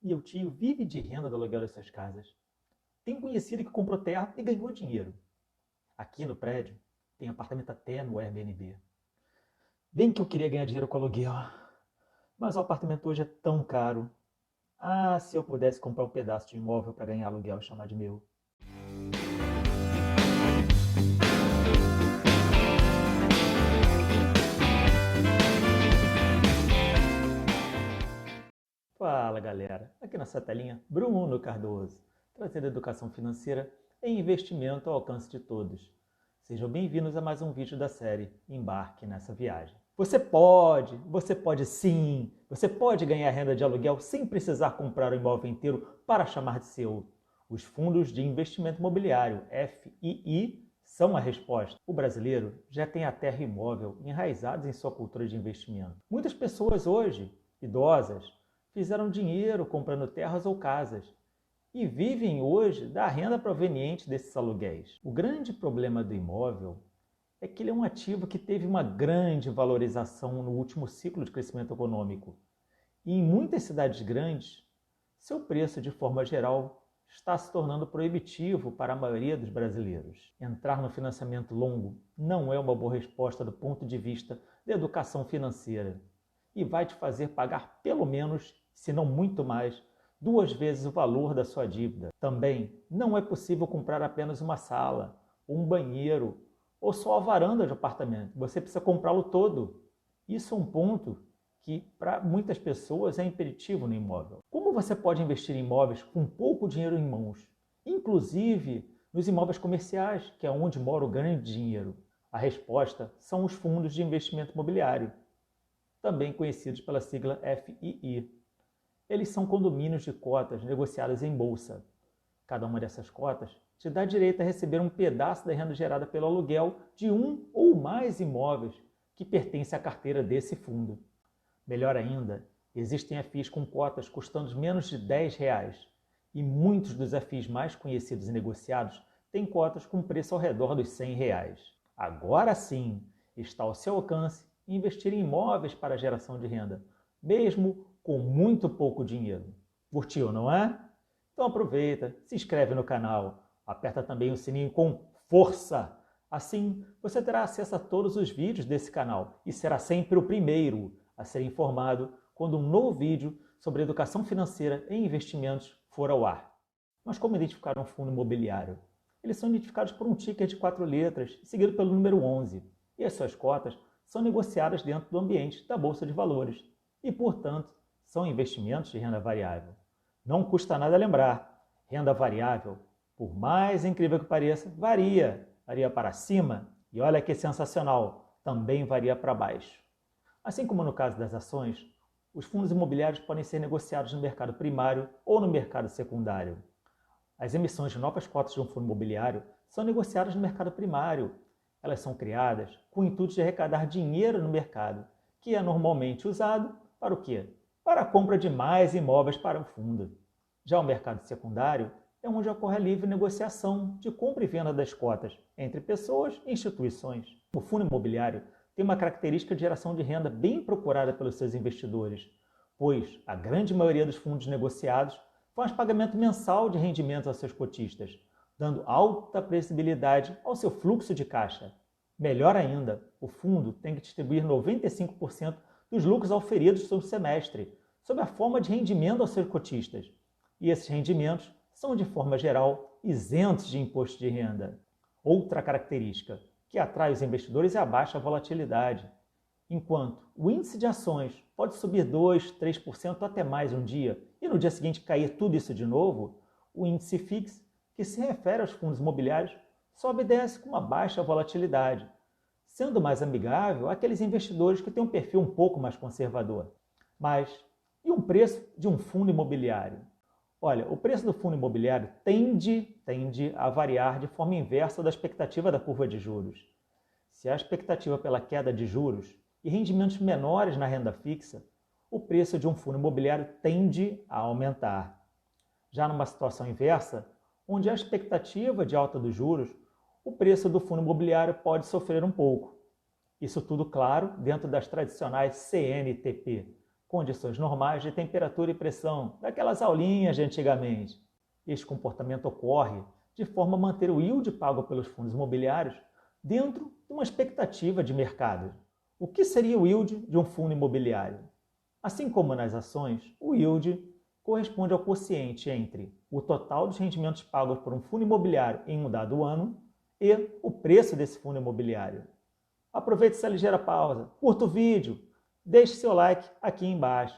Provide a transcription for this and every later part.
Meu tio vive de renda do aluguel dessas casas. Tem um conhecido que comprou terra e ganhou dinheiro. Aqui no prédio, tem apartamento até no Airbnb. Bem que eu queria ganhar dinheiro com aluguel, mas o apartamento hoje é tão caro. Ah, se eu pudesse comprar um pedaço de imóvel para ganhar aluguel e chamar de meu. Fala galera, aqui nessa telinha, Bruno Cardoso, trazendo educação financeira e investimento ao alcance de todos. Sejam bem-vindos a mais um vídeo da série Embarque nessa viagem. Você pode sim, você pode ganhar renda de aluguel sem precisar comprar o imóvel inteiro para chamar de seu. Os fundos de investimento imobiliário, FII, são a resposta. O brasileiro já tem a terra e imóvel enraizados em sua cultura de investimento. Muitas pessoas hoje, idosas, fizeram dinheiro comprando terras ou casas e vivem hoje da renda proveniente desses aluguéis. O grande problema do imóvel é que ele é um ativo que teve uma grande valorização no último ciclo de crescimento econômico. E em muitas cidades grandes, seu preço, de forma geral, está se tornando proibitivo para a maioria dos brasileiros. Entrar no financiamento longo não é uma boa resposta do ponto de vista da educação financeira e vai te fazer pagar pelo menos, se não muito mais, 2 vezes o valor da sua dívida. Também não é possível comprar apenas uma sala, um banheiro ou só a varanda de apartamento. Você precisa comprá-lo todo. Isso é um ponto que para muitas pessoas é impeditivo no imóvel. Como você pode investir em imóveis com pouco dinheiro em mãos? Inclusive nos imóveis comerciais, que é onde mora o grande dinheiro. A resposta são os fundos de investimento imobiliário, também conhecidos pela sigla FII. Eles são condomínios de cotas negociadas em bolsa. Cada uma dessas cotas te dá direito a receber um pedaço da renda gerada pelo aluguel de um ou mais imóveis que pertencem à carteira desse fundo. Melhor ainda, existem FIIs com cotas custando menos de R$10 e muitos dos FIIs mais conhecidos e negociados têm cotas com preço ao redor dos R$100. Agora sim, está ao seu alcance investir em imóveis para a geração de renda, mesmo com muito pouco dinheiro. Curtiu, não é? Então aproveita, se inscreve no canal, aperta também o sininho com força. Assim, você terá acesso a todos os vídeos desse canal e será sempre o primeiro a ser informado quando um novo vídeo sobre educação financeira e investimentos for ao ar. Mas como identificar um fundo imobiliário? Eles são identificados por um ticker de 4 letras, seguido pelo número 11, e as suas cotas são negociadas dentro do ambiente da Bolsa de Valores e, portanto, são investimentos de renda variável. Não custa nada lembrar, renda variável, por mais incrível que pareça, varia. Varia para cima e olha que sensacional, também varia para baixo. Assim como no caso das ações, os fundos imobiliários podem ser negociados no mercado primário ou no mercado secundário. As emissões de novas cotas de um fundo imobiliário são negociadas no mercado primário. Elas são criadas com o intuito de arrecadar dinheiro no mercado, que é normalmente usado para o quê? Para a compra de mais imóveis para o fundo. Já o mercado secundário é onde ocorre a livre negociação de compra e venda das cotas entre pessoas e instituições. O fundo imobiliário tem uma característica de geração de renda bem procurada pelos seus investidores, pois a grande maioria dos fundos negociados faz pagamento mensal de rendimentos aos seus cotistas, dando alta previsibilidade ao seu fluxo de caixa. Melhor ainda, o fundo tem que distribuir 95% dos lucros auferidos sobre o semestre, sob a forma de rendimento aos seus cotistas. E esses rendimentos são, de forma geral, isentos de imposto de renda. Outra característica que atrai os investidores é a baixa volatilidade. Enquanto o índice de ações pode subir 2, 3% até mais um dia e no dia seguinte cair tudo isso de novo, o índice FIX, que se refere aos fundos imobiliários, sobe e desce com uma baixa volatilidade, sendo mais amigável àqueles investidores que têm um perfil um pouco mais conservador. Mas e um preço de um fundo imobiliário? Olha, o preço do fundo imobiliário tende a variar de forma inversa da expectativa da curva de juros. Se a expectativa pela queda de juros e rendimentos menores na renda fixa, o preço de um fundo imobiliário tende a aumentar. Já numa situação inversa, onde há expectativa de alta dos juros, o preço do fundo imobiliário pode sofrer um pouco. Isso tudo, claro, dentro das tradicionais CNTP, condições normais de temperatura e pressão, daquelas aulinhas de antigamente. Este comportamento ocorre de forma a manter o yield pago pelos fundos imobiliários dentro de uma expectativa de mercado. O que seria o yield de um fundo imobiliário? Assim como nas ações, o yield corresponde ao quociente entre o total dos rendimentos pagos por um fundo imobiliário em um dado ano e o preço desse fundo imobiliário. Aproveite essa ligeira pausa, curta o vídeo, deixe seu like aqui embaixo.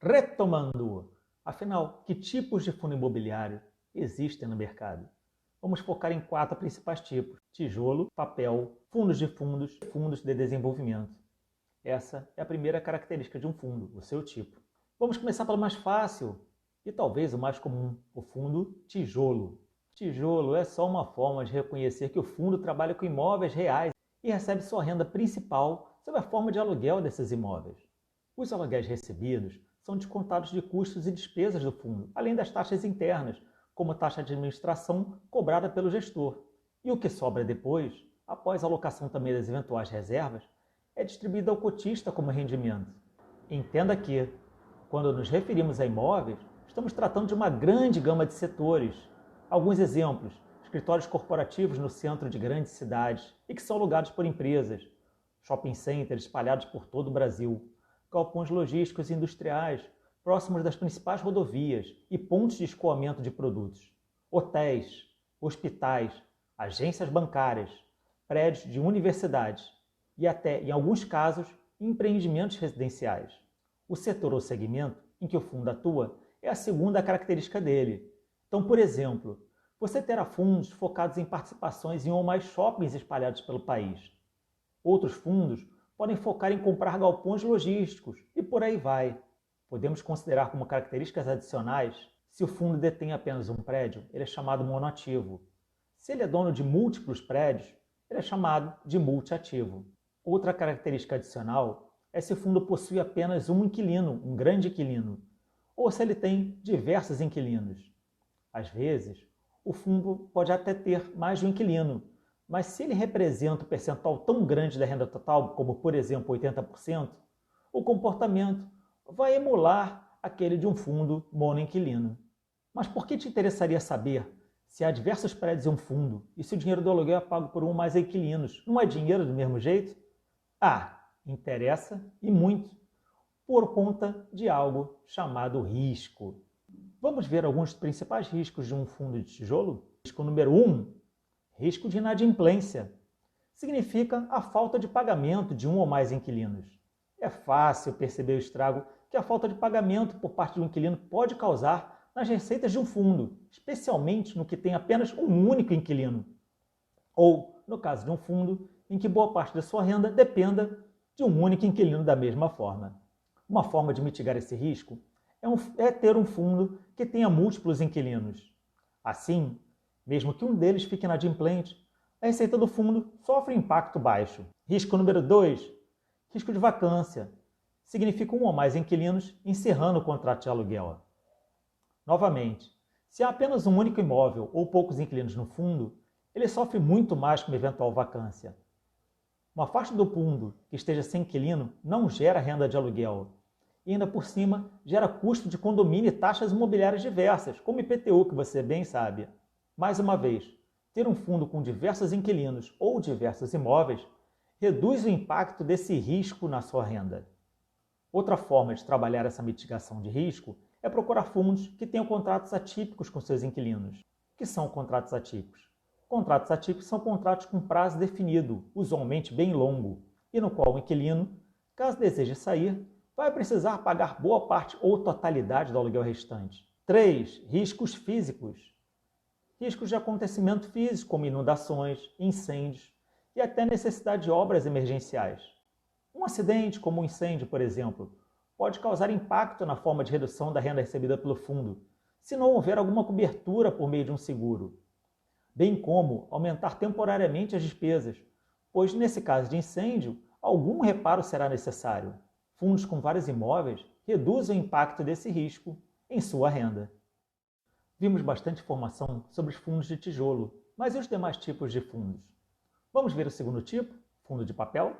Retomando, afinal, que tipos de fundo imobiliário existem no mercado? Vamos focar em 4 principais tipos: tijolo, papel, fundos de fundos e fundos de desenvolvimento. Essa é a primeira característica de um fundo, o seu tipo. Vamos começar pelo mais fácil e talvez o mais comum, o fundo tijolo. Tijolo é só uma forma de reconhecer que o fundo trabalha com imóveis reais e recebe sua renda principal sob a forma de aluguel desses imóveis. Os aluguéis recebidos são descontados de custos e despesas do fundo, além das taxas internas, como taxa de administração cobrada pelo gestor. E o que sobra depois, após a alocação também das eventuais reservas, é distribuído ao cotista como rendimento. Entenda que, quando nos referimos a imóveis, estamos tratando de uma grande gama de setores. Alguns exemplos: escritórios corporativos no centro de grandes cidades e que são alugados por empresas, shopping centers espalhados por todo o Brasil, galpões logísticos e industriais próximos das principais rodovias e pontos de escoamento de produtos, hotéis, hospitais, agências bancárias, prédios de universidades e até, em alguns casos, empreendimentos residenciais. O setor ou segmento em que o fundo atua é a segunda característica dele. Então, por exemplo, você terá fundos focados em participações em um ou mais shoppings espalhados pelo país. Outros fundos podem focar em comprar galpões logísticos e por aí vai. Podemos considerar como características adicionais: se o fundo detém apenas um prédio, ele é chamado monoativo. Se ele é dono de múltiplos prédios, ele é chamado de multiativo. Outra característica adicional é se o fundo possui apenas um inquilino, um grande inquilino, ou se ele tem diversos inquilinos. Às vezes, o fundo pode até ter mais de um inquilino, mas se ele representa um percentual tão grande da renda total, como por exemplo 80%, o comportamento vai emular aquele de um fundo monoinquilino. Mas por que te interessaria saber se há diversos prédios em um fundo e se o dinheiro do aluguel é pago por um ou mais inquilinos? Não é dinheiro do mesmo jeito? Interessa e muito, por conta de algo chamado risco. Vamos ver alguns dos principais riscos de um fundo de tijolo? Risco número 1, risco de inadimplência. Significa a falta de pagamento de um ou mais inquilinos. É fácil perceber o estrago que a falta de pagamento por parte de um inquilino pode causar nas receitas de um fundo, especialmente no que tem apenas um único inquilino. Ou, no caso de um fundo, em que boa parte da sua renda dependa de um único inquilino da mesma forma. Uma forma de mitigar esse risco é ter um fundo que tenha múltiplos inquilinos. Assim, mesmo que um deles fique inadimplente, a receita do fundo sofre impacto baixo. Risco número 2, risco de vacância. Significa um ou mais inquilinos encerrando o contrato de aluguel. Novamente, se há apenas um único imóvel ou poucos inquilinos no fundo, ele sofre muito mais com uma eventual vacância. Uma faixa do fundo que esteja sem inquilino não gera renda de aluguel. E ainda por cima, gera custo de condomínio e taxas imobiliárias diversas, como IPTU, que você bem sabe. Mais uma vez, ter um fundo com diversos inquilinos ou diversos imóveis reduz o impacto desse risco na sua renda. Outra forma de trabalhar essa mitigação de risco é procurar fundos que tenham contratos atípicos com seus inquilinos. O que são contratos atípicos? Contratos atípicos são contratos com prazo definido, usualmente bem longo, e no qual o inquilino, caso deseje sair, vai precisar pagar boa parte ou totalidade do aluguel restante. 3. Riscos físicos. Riscos de acontecimento físico, como inundações, incêndios e até necessidade de obras emergenciais. Um acidente, como um incêndio, por exemplo, pode causar impacto na forma de redução da renda recebida pelo fundo, se não houver alguma cobertura por meio de um seguro, bem como aumentar temporariamente as despesas, pois nesse caso de incêndio, algum reparo será necessário. Fundos com vários imóveis reduzem o impacto desse risco em sua renda. Vimos bastante informação sobre os fundos de tijolo, mas e os demais tipos de fundos? Vamos ver o segundo tipo, fundo de papel?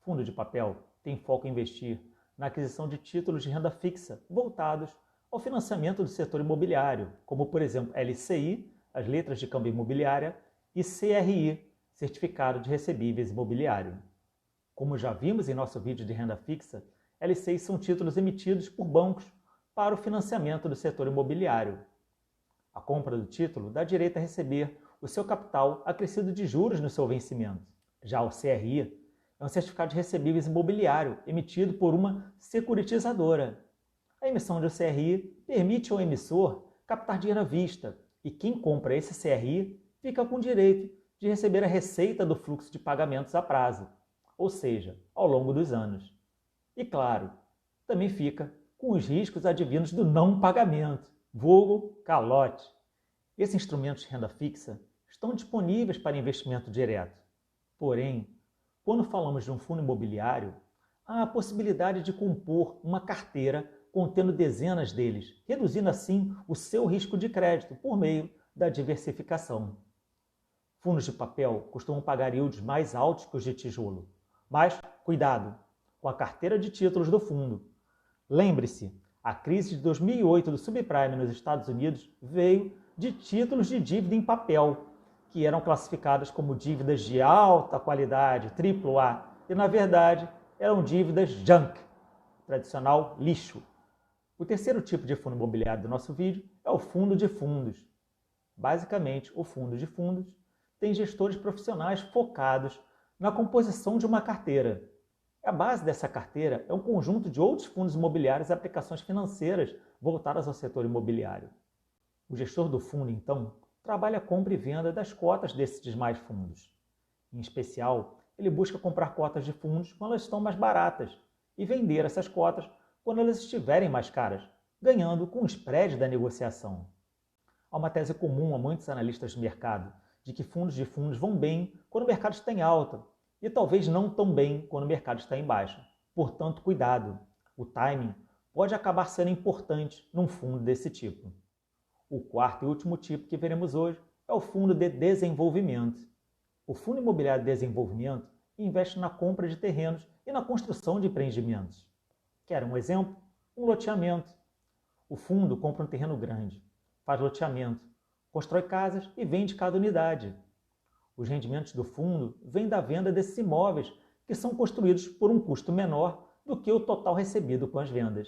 Fundo de papel tem foco em investir na aquisição de títulos de renda fixa voltados ao financiamento do setor imobiliário, como, por exemplo, LCI, as letras de câmbio imobiliária, e CRI, Certificado de Recebíveis Imobiliário. Como já vimos em nosso vídeo de renda fixa, LCI são títulos emitidos por bancos para o financiamento do setor imobiliário. A compra do título dá direito a receber o seu capital acrescido de juros no seu vencimento. Já o CRI é um certificado de recebíveis imobiliário emitido por uma securitizadora. A emissão de um CRI permite ao emissor captar dinheiro à vista e quem compra esse CRI fica com o direito de receber a receita do fluxo de pagamentos a prazo, ou seja, ao longo dos anos. E claro, também fica com os riscos advindos do não pagamento, vulgo calote. Esses instrumentos de renda fixa estão disponíveis para investimento direto. Porém, quando falamos de um fundo imobiliário, há a possibilidade de compor uma carteira contendo dezenas deles, reduzindo assim o seu risco de crédito por meio da diversificação. Fundos de papel costumam pagar yields mais altos que os de tijolo, mas cuidado com a carteira de títulos do fundo. Lembre-se, a crise de 2008 do subprime nos Estados Unidos veio de títulos de dívida em papel, que eram classificadas como dívidas de alta qualidade, AAA, e na verdade eram dívidas junk, tradicional lixo. O terceiro tipo de fundo imobiliário do nosso vídeo é o fundo de fundos. Basicamente, o fundo de fundos tem gestores profissionais focados na composição de uma carteira. A base dessa carteira é um conjunto de outros fundos imobiliários e aplicações financeiras voltadas ao setor imobiliário. O gestor do fundo, então, trabalha a compra e venda das cotas desses demais fundos. Em especial, ele busca comprar cotas de fundos quando elas estão mais baratas e vender essas cotas quando elas estiverem mais caras, ganhando com o spread da negociação. Há uma tese comum a muitos analistas de mercado de que fundos de fundos vão bem quando o mercado está em alta e talvez não tão bem quando o mercado está em baixa. Portanto, cuidado, o timing pode acabar sendo importante num fundo desse tipo. O quarto e último tipo que veremos hoje é o fundo de desenvolvimento. O fundo imobiliário de desenvolvimento investe na compra de terrenos e na construção de empreendimentos. Quer um exemplo? Um loteamento. O fundo compra um terreno grande, faz loteamento, constrói casas e vende cada unidade. Os rendimentos do fundo vêm da venda desses imóveis que são construídos por um custo menor do que o total recebido com as vendas.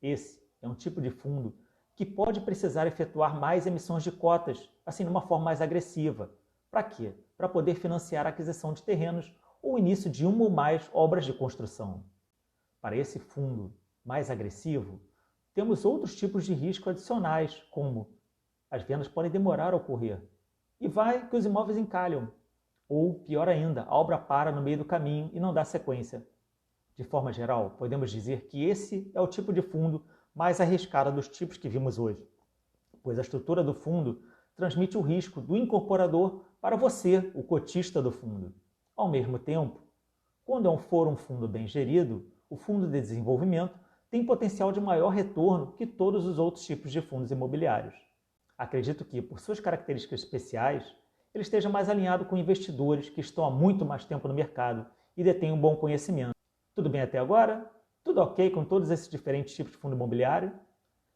Esse é um tipo de fundo que pode precisar efetuar mais emissões de cotas, assim de uma forma mais agressiva. Para quê? Para poder financiar a aquisição de terrenos ou o início de uma ou mais obras de construção. Para esse fundo mais agressivo, temos outros tipos de risco adicionais, como as vendas podem demorar a ocorrer e vai que os imóveis encalham, ou, pior ainda, a obra para no meio do caminho e não dá sequência. De forma geral, podemos dizer que esse é o tipo de fundo mais arriscado dos tipos que vimos hoje, pois a estrutura do fundo transmite o risco do incorporador para você, o cotista do fundo. Ao mesmo tempo, quando for um fundo bem gerido, o fundo de desenvolvimento tem potencial de maior retorno que todos os outros tipos de fundos imobiliários. Acredito que, por suas características especiais, ele esteja mais alinhado com investidores que estão há muito mais tempo no mercado e detêm um bom conhecimento. Tudo bem até agora? Tudo ok com todos esses diferentes tipos de fundo imobiliário?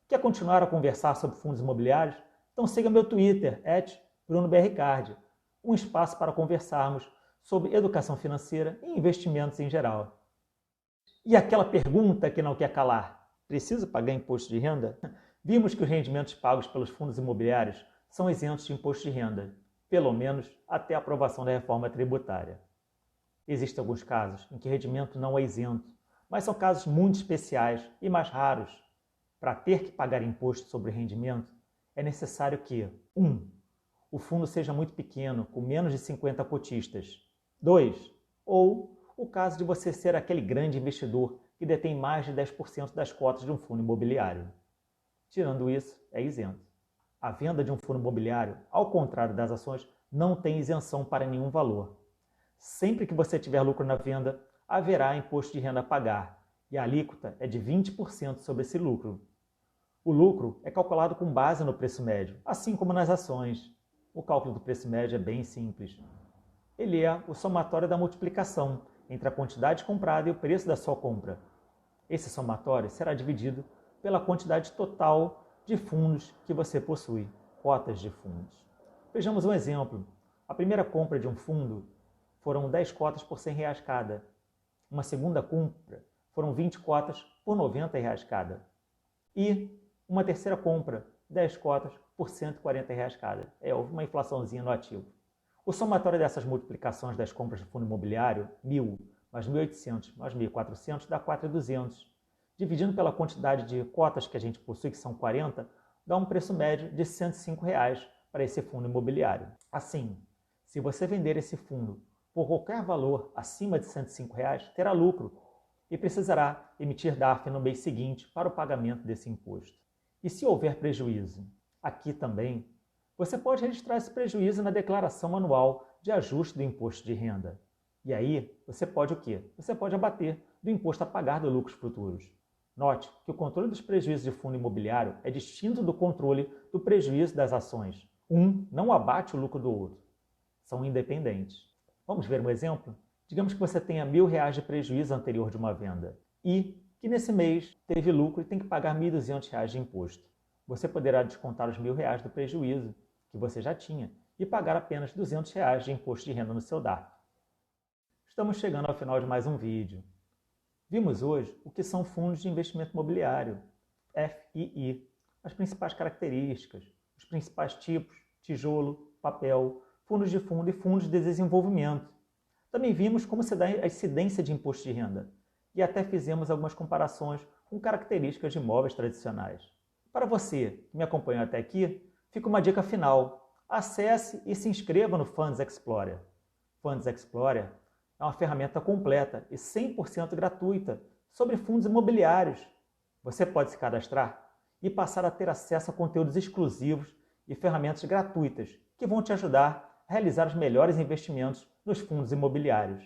Quer continuar a conversar sobre fundos imobiliários? Então siga meu Twitter, @BrunoBRCard, um espaço para conversarmos sobre educação financeira e investimentos em geral. E aquela pergunta que não quer calar: preciso pagar imposto de renda? Vimos que os rendimentos pagos pelos fundos imobiliários são isentos de imposto de renda, pelo menos até a aprovação da reforma tributária. Existem alguns casos em que o rendimento não é isento, mas são casos muito especiais e mais raros. Para ter que pagar imposto sobre o rendimento, é necessário que 1. O fundo seja muito pequeno, com menos de 50 cotistas. 2. Ou o caso de você ser aquele grande investidor que detém mais de 10% das cotas de um fundo imobiliário. Tirando isso, é isento. A venda de um fundo imobiliário, ao contrário das ações, não tem isenção para nenhum valor. Sempre que você tiver lucro na venda, haverá imposto de renda a pagar, e a alíquota é de 20% sobre esse lucro. O lucro é calculado com base no preço médio, assim como nas ações. O cálculo do preço médio é bem simples. Ele é o somatório da multiplicação entre a quantidade comprada e o preço da sua compra. Esse somatório será dividido pela quantidade total de fundos que você possui, cotas de fundos. Vejamos um exemplo. A primeira compra de um fundo foram 10 cotas por R$100 cada. Uma segunda compra foram 20 cotas por R$90 cada. E uma terceira compra, 10 cotas por R$140 cada. Houve uma inflaçãozinha no ativo. O somatório dessas multiplicações das compras de fundo imobiliário, 1.000 mais 1.800 mais 1.400, dá 4.200. Dividindo pela quantidade de cotas que a gente possui, que são 40, dá um preço médio de R$105 para esse fundo imobiliário. Assim, se você vender esse fundo por qualquer valor acima de R$105, terá lucro e precisará emitir DARF no mês seguinte para o pagamento desse imposto. E se houver prejuízo? Aqui também, você pode registrar esse prejuízo na declaração anual de ajuste do imposto de renda. E aí, você pode o quê? Você pode abater do imposto a pagar de lucros futuros. Note que o controle dos prejuízos de fundo imobiliário é distinto do controle do prejuízo das ações. Um não abate o lucro do outro. São independentes. Vamos ver um exemplo? Digamos que você tenha R$1.000 de prejuízo anterior de uma venda e que nesse mês teve lucro e tem que pagar R$1.200 de imposto. Você poderá descontar os R$1.000 do prejuízo que você já tinha e pagar apenas R$200 de imposto de renda no seu DARF. Estamos chegando ao final de mais um vídeo. Vimos hoje o que são fundos de investimento imobiliário, FII, as principais características, os principais tipos, tijolo, papel, fundos de fundo e fundos de desenvolvimento. Também vimos como se dá a incidência de imposto de renda e até fizemos algumas comparações com características de imóveis tradicionais. Para você que me acompanhou até aqui, fica uma dica final. Acesse e se inscreva no Funds Explorer. Funds Explorer é uma ferramenta completa e 100% gratuita sobre fundos imobiliários. Você pode se cadastrar e passar a ter acesso a conteúdos exclusivos e ferramentas gratuitas que vão te ajudar a realizar os melhores investimentos nos fundos imobiliários.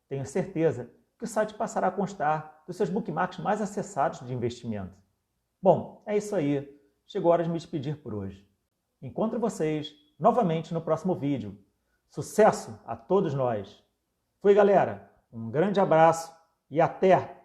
Tenho certeza que o site passará a constar dos seus bookmarks mais acessados de investimento. Bom, é isso aí. Chegou a hora de me despedir por hoje. Encontro vocês novamente no próximo vídeo. Sucesso a todos nós! Fui, galera. Um grande abraço e até!